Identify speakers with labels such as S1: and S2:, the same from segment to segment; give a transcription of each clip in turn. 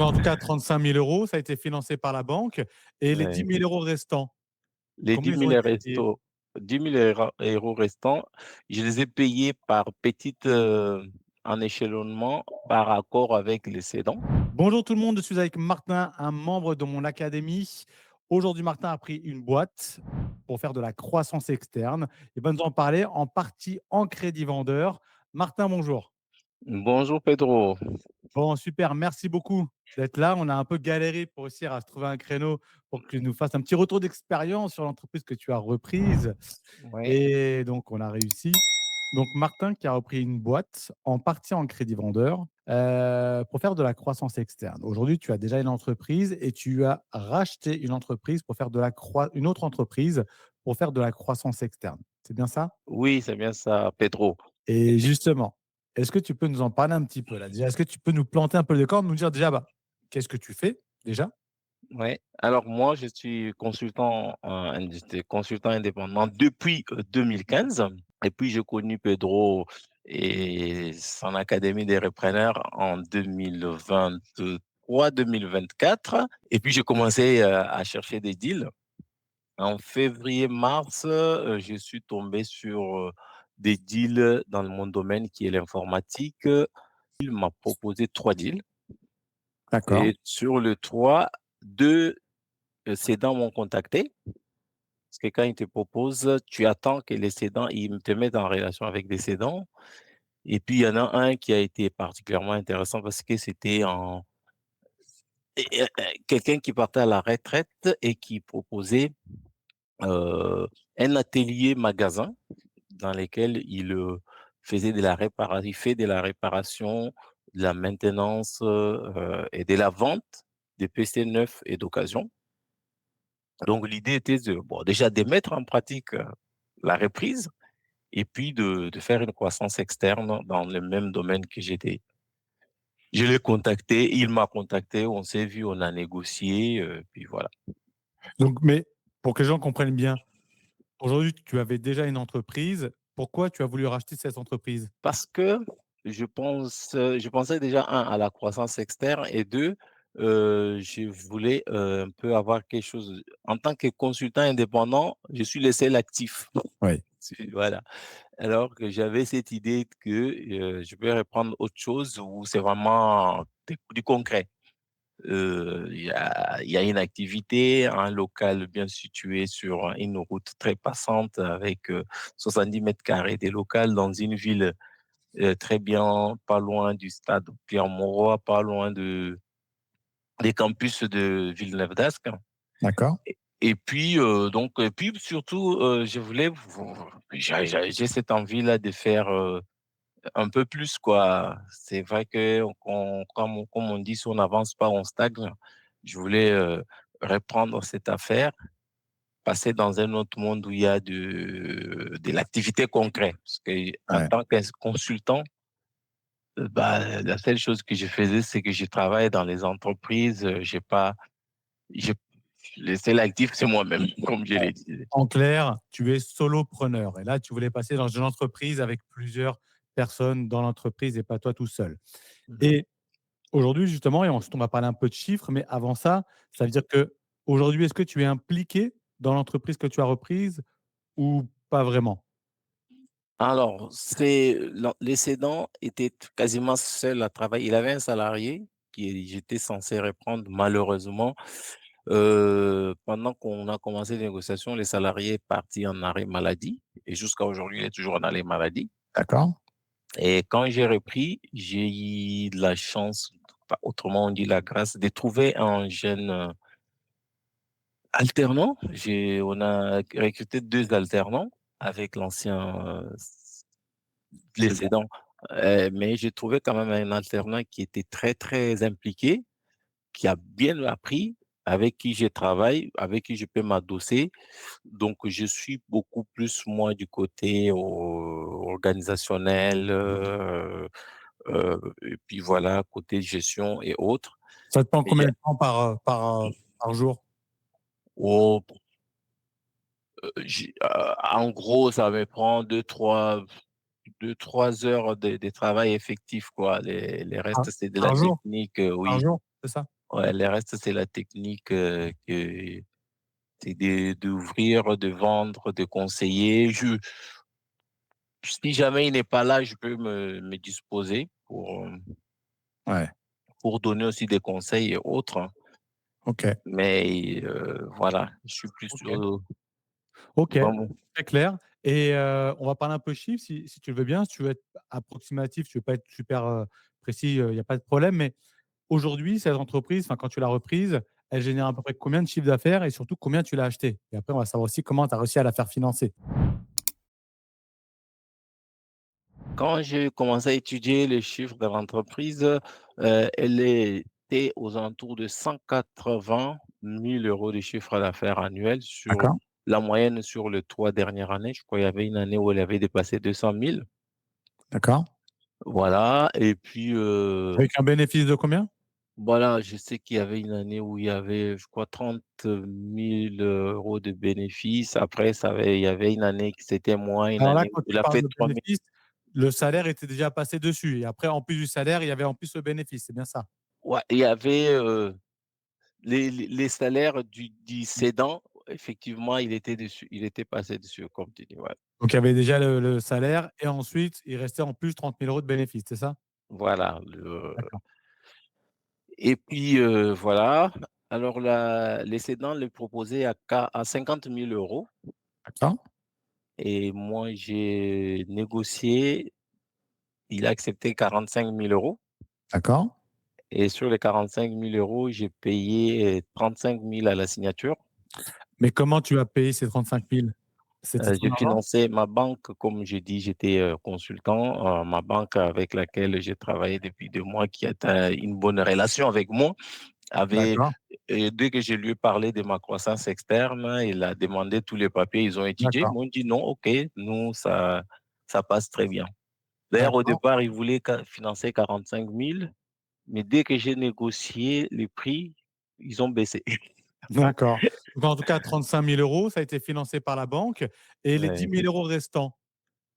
S1: En tout cas, 35 000 €, ça a été financé par la banque et les dix
S2: Ouais.
S1: mille euros restants,
S2: Les
S1: comment
S2: dix
S1: ils ont
S2: mille
S1: été payés?
S2: restos 10 000 € restants, je les ai payés par petites, en échelonnement par accord avec les cédants.
S1: Bonjour tout le monde, je suis avec Martin, un membre de mon académie. Aujourd'hui, Martin a pris une boîte pour faire de la croissance externe. Il va nous en parler en partie en crédit vendeur. Martin, bonjour.
S2: Bonjour Pedro.
S1: Bon, super, merci beaucoup d'être là. On a un peu galéré pour réussir à se trouver un créneau pour que tu nous fasses un petit retour d'expérience sur l'entreprise que tu as reprise.
S2: Ouais.
S1: Et donc, on a réussi. Donc, Martin qui a repris une boîte en partie en crédit vendeur pour faire de la croissance externe. Aujourd'hui, tu as déjà une entreprise et tu as racheté une entreprise pour faire une autre entreprise pour faire de la croissance externe. C'est bien ça?
S2: Oui, c'est bien ça, Pedro.
S1: Et justement, est-ce que tu peux nous en parler un petit peu là déjà? Est-ce que tu peux nous planter un peu le décor, nous dire déjà bah, qu'est-ce que tu fais déjà?
S2: Ouais. Alors moi, je suis consultant, consultant indépendant depuis 2015. Et puis j'ai connu Pedro et son Académie des repreneurs en 2023-2024. Et puis j'ai commencé à chercher des deals. En février-mars, je suis tombé sur des deals dans mon domaine qui est l'informatique. Il m'a proposé 3 deals.
S1: D'accord.
S2: Et sur le 3, 2 cédants m'ont contacté. Parce que quand ils te proposent, tu attends que les cédants, ils te mettent en relation avec des cédants. Et puis, il y en a un qui a été particulièrement intéressant parce que c'était quelqu'un qui partait à la retraite et qui proposait euh, un atelier magasin dans lequel il faisait de la réparation, il fait de la réparation, de la maintenance et de la vente de PC neufs et d'occasion. Donc, l'idée était bon, déjà de mettre en pratique la reprise et puis de faire une croissance externe dans le même domaine que j'étais. Je l'ai contacté, il m'a contacté, on s'est vu, on a négocié, puis voilà.
S1: Donc, mais pour que les gens comprennent bien, aujourd'hui, tu avais déjà une entreprise. Pourquoi tu as voulu racheter cette entreprise?
S2: Parce que je pensais déjà, un, à la croissance externe et deux, je voulais un peu avoir quelque chose. En tant que consultant indépendant, je suis le seul actif.
S1: Oui.
S2: Voilà. Alors que j'avais cette idée que je vais reprendre autre chose où c'est vraiment du concret. Il y a une activité, un local bien situé sur une route très passante avec 70 mètres carrés des locales dans une ville très bien, pas loin du stade Pierre-Mauroy, pas loin des campus de Villeneuve-d'Ascq.
S1: D'accord.
S2: Et puis, et puis surtout, je voulais, j'ai cette envie-là de faire un peu plus, quoi. C'est vrai que, comme on dit, si on n'avance pas, on stagne. Je voulais reprendre cette affaire, passer dans un autre monde où il y a de l'activité concrète. Parce que, en
S1: Ouais.
S2: tant que consultant, bah, la seule chose que je faisais, c'est que je travaille dans les entreprises. J'ai pas, j'ai, le seul actif, c'est moi-même, comme je l'ai dit.
S1: En clair, tu es solopreneur. Et là, tu voulais passer dans une entreprise avec plusieurs personnes dans l'entreprise et pas toi tout seul.
S2: Mhm.
S1: Et aujourd'hui, justement, et ensuite on va parler un peu de chiffres, mais avant ça, ça veut dire que aujourd'hui, est-ce que tu es impliqué dans l'entreprise que tu as reprise ou pas vraiment?
S2: Alors, l'excédent était quasiment seul à travailler. Il avait un salarié qui j'étais censé reprendre. Malheureusement, pendant qu'on a commencé les négociations, le salarié est parti en arrêt maladie et jusqu'à aujourd'hui, il est toujours en arrêt maladie.
S1: D'accord.
S2: Et quand j'ai repris, j'ai eu de la chance, autrement on dit la grâce, de trouver un jeune alternant. On a recruté 2 alternants avec l'ancien précédent. Mais j'ai trouvé quand même un alternant qui était très, très impliqué, qui a bien appris, avec qui je travaille, avec qui je peux m'adosser. Donc, je suis beaucoup plus, moi, du côté organisationnel, et puis voilà, côté gestion et autres.
S1: Ça te prend
S2: Mais il y
S1: combien
S2: a-
S1: de temps par jour?
S2: oh, en gros, ça me prend 2, 3 heures de travail effectif, quoi. Les
S1: Par,
S2: restes, c'est de la
S1: par jour?
S2: technique,
S1: Par
S2: oui.
S1: jour? c'est ça?
S2: Ouais, le reste, c'est la technique, que c'est d'ouvrir, de vendre, de conseiller. Si jamais il n'est pas là, je peux me disposer
S1: Ouais,
S2: pour donner aussi des conseils et autres.
S1: OK,
S2: Mais voilà, je suis plus
S1: OK.
S2: sur
S1: OK,
S2: vraiment
S1: très clair et on va parler un peu chiffres si tu le veux bien. Si tu veux être approximatif, tu veux pas être super, précis, il y a pas de problème. Mais aujourd'hui, cette entreprise, enfin, quand tu l'as reprise, elle génère à peu près combien de chiffre d'affaires et surtout combien tu l'as acheté? Et après, on va savoir aussi comment tu as réussi à la faire financer.
S2: quand j'ai commencé à étudier les chiffres de l'entreprise, elle était aux alentours de 180 000 € de chiffre d'affaires annuel sur
S1: D'accord,
S2: la moyenne sur les 3 dernières années. Je crois qu'il y avait une année où elle avait dépassé 200 000.
S1: d'accord.
S2: Voilà et puis,
S1: Avec un bénéfice de combien?
S2: voilà, je sais qu'il y avait une année où il y avait, je crois 30 000 € de bénéfices. Après il y avait une année qui c'était moins, une
S1: Alors là,
S2: année où
S1: quand
S2: il
S1: tu
S2: a
S1: parles
S2: fait
S1: de
S2: 3 000.
S1: bénéfice, le salaire était déjà passé dessus et après, en plus du salaire, il y avait en plus le bénéfice, c'est bien ça?
S2: Ouais, il y avait, les salaires du cédant, effectivement, il était dessus, il était passé dessus, comme tu dis, ouais.
S1: Donc il y avait déjà le salaire et ensuite, il restait en plus 30 000 € de bénéfice, c'est ça?
S2: Voilà,
S1: D'accord,
S2: et puis, voilà. Alors les cédants le proposaient à 50 000 €
S1: d'accord,
S2: et moi j'ai négocié, il a accepté 45 000 €
S1: d'accord.
S2: et sur les 45 000 €, j'ai payé 35 000 à la signature.
S1: Mais comment tu as payé ces 35 000? C'était ton
S2: J'ai
S1: argent?
S2: financé ma banque, comme j'ai dit, j'étais, consultant, ma banque avec laquelle j'ai travaillé depuis 2 mois, qui a une bonne relation avec moi, avait
S1: D'accord,
S2: dès que je lui ai parlé de ma croissance externe, il a demandé tous les papiers, ils ont étudié, ils
S1: d'accord,
S2: m'ont dit: «Non, OK, nous ça passe très bien». D'ailleurs, au
S1: d'accord,
S2: départ, ils voulaient financer 45 000, mais dès que j'ai négocié les prix, ils ont baissé.
S1: d'accord. Donc en tout cas, 35 000 €, ça a été financé par la banque et les dix
S2: Ouais.
S1: mille euros restants,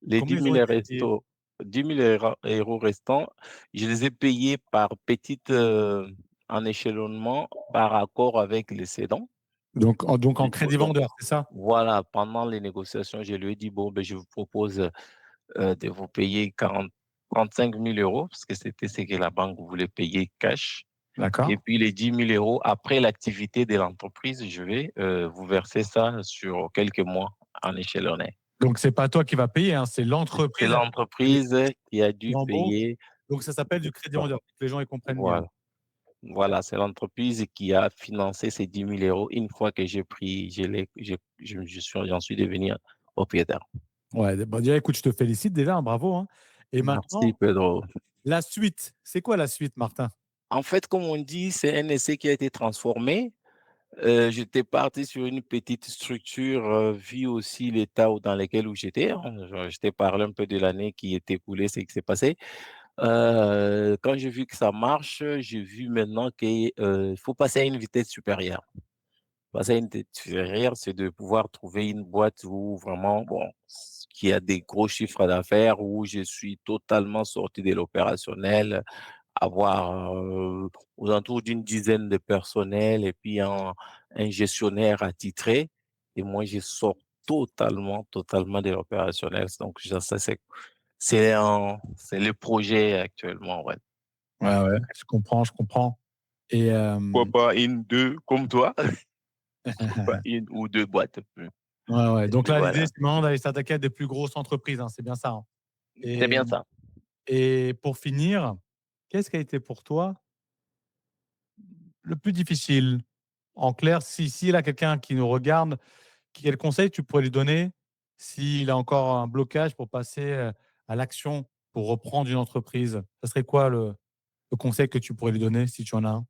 S2: Les
S1: comment
S2: dix
S1: ils ont
S2: mille
S1: été payés?
S2: restos 10 000 € restants, je les ai payés par petites, en échelonnement par accord avec les cédants.
S1: Donc en
S2: Du
S1: crédit
S2: donc
S1: vendeur, c'est ça?
S2: voilà, pendant les négociations, je lui ai dit: «Bon, ben, je vous propose, de vous payer 35 000 € parce que c'était ce que la banque voulait payer cash
S1: D'accord.
S2: et puis les 10 000 € après l'activité de l'entreprise, je vais, vous verser ça sur quelques mois en échelonné».
S1: Donc c'est pas toi qui vas payer, hein, c'est
S2: C'est
S1: l'entreprise avec laquelle
S2: l'entreprise qui a
S1: tu es
S2: dû
S1: en banque.
S2: payer.
S1: Donc ça s'appelle du crédit vendeur, pour que les gens y comprennent bien.
S2: Voilà, voilà, c'est l'entreprise qui a financé ces 10 000 € une fois que j'ai pris, je l'ai je suis j'en suis devenu propriétaire.
S1: Ouais, bah, déjà, écoute, je te félicite déjà, hein, bravo, hein. Et
S2: Merci
S1: maintenant,
S2: Pedro.
S1: la suite, c'est quoi la suite, Martin?
S2: En fait, comme on dit, c'est un essai qui a été transformé. J'étais parti sur une petite structure, vu aussi l'état dans lequel où j'étais, hein. Je t'ai parlé un peu de l'année qui est écoulée, ce qui s'est passé. Quand j'ai vu que ça marche, j'ai vu maintenant qu'il faut passer à une vitesse supérieure. Passer à une vitesse supérieure, c'est de pouvoir trouver une boîte où vraiment, bon, qui a des gros chiffres d'affaires, où je suis totalement sorti de l'opérationnel, avoir, aux alentours d'une dizaine de personnel et puis un gestionnaire attitré et moi je sors totalement de l'opérationnel donc ça c'est le projet actuellement, ouais.
S1: Ouais, ouais, je comprends, je comprends. Et
S2: Pourquoi pas une 2 comme toi? Pourquoi pas une ou 2 boîtes,
S1: ouais, ouais,
S2: et
S1: donc
S2: puis
S1: là, l'idée,
S2: voilà.
S1: c'est maintenant d'aller s'attaquer à des plus grosses entreprises, hein, c'est bien ça, hein?
S2: C'est
S1: Et
S2: bien ça.
S1: et pour finir, qu'est-ce qui a été pour toi le plus difficile? En clair, si là, quelqu'un qui nous regarde, quel conseil tu pourrais lui donner s'il a encore un blocage pour passer, à l'action, pour reprendre une entreprise? Ça serait quoi le conseil que tu pourrais lui donner si tu en as un?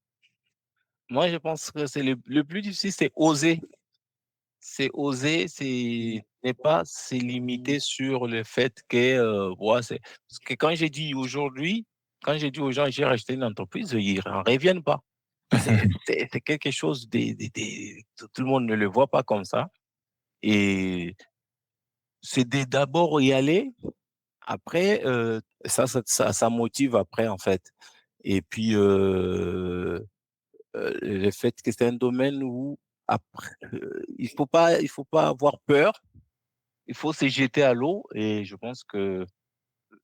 S2: Moi je pense que c'est le plus difficile, c'est oser. C'est oser, c'est ne pas se limiter sur le fait que, ouais, c'est parce que quand j'ai dit aux gens: «J'ai racheté une entreprise», ils en reviennent pas. C'est quelque chose tout le monde ne le voit pas comme ça et c'est d'abord y aller, après, ça motive après, en fait et puis, le fait que c'est un domaine où après, il faut pas avoir peur, il faut se jeter à l'eau et je pense que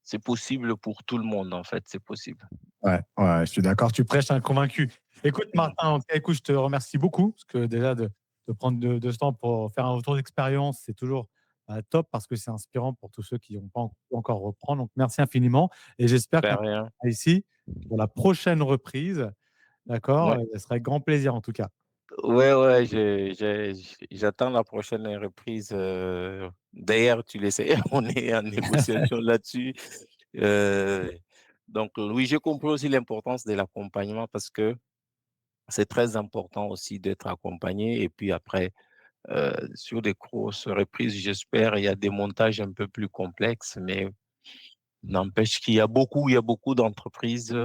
S2: c'est possible pour tout le monde, en fait, c'est possible.
S1: Ouais, ouais, je suis d'accord, tu prêches un convaincu. Écoute
S2: Mmh.
S1: Martin, en tout cas, écoute, je te remercie beaucoup parce que déjà de prendre de ce temps pour faire un retour d'expérience, c'est toujours, top parce que c'est inspirant pour tous ceux qui n'ont pas encore reprendre. Donc merci infiniment et j'espère
S2: De
S1: qu'on
S2: rien.
S1: se ici pour la prochaine reprise, d'accord?
S2: Ouais.
S1: Et ce sera avec grand plaisir en tout cas.
S2: Ouais, ouais, j'attends la prochaine reprise, d'ailleurs, tu le sais, on est en négociation là-dessus, heu, donc oui, j'ai compris aussi l'importance de l'accompagnement parce que c'est très important aussi d'être accompagné et puis après, sur des grosses reprises, j'espère, il y a des montages un peu plus complexes, mais n'empêche qu'il y a beaucoup d'entreprises,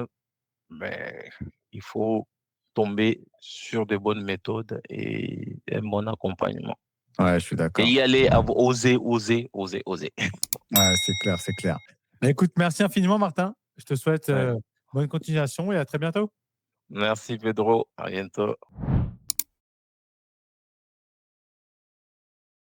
S2: mais il faut tomber sur de bonnes méthodes et un bon accompagnement.
S1: Ouais, je suis
S2: Et
S1: d'accord.
S2: y aller, oser, oser, oser, oser.
S1: Ouais, c'est clair, c'est clair. Bah, écoute, merci infiniment Martin. Je te souhaite,
S2: Ouais.
S1: bonne continuation et à très bientôt.
S2: Merci Pedro, à bientôt.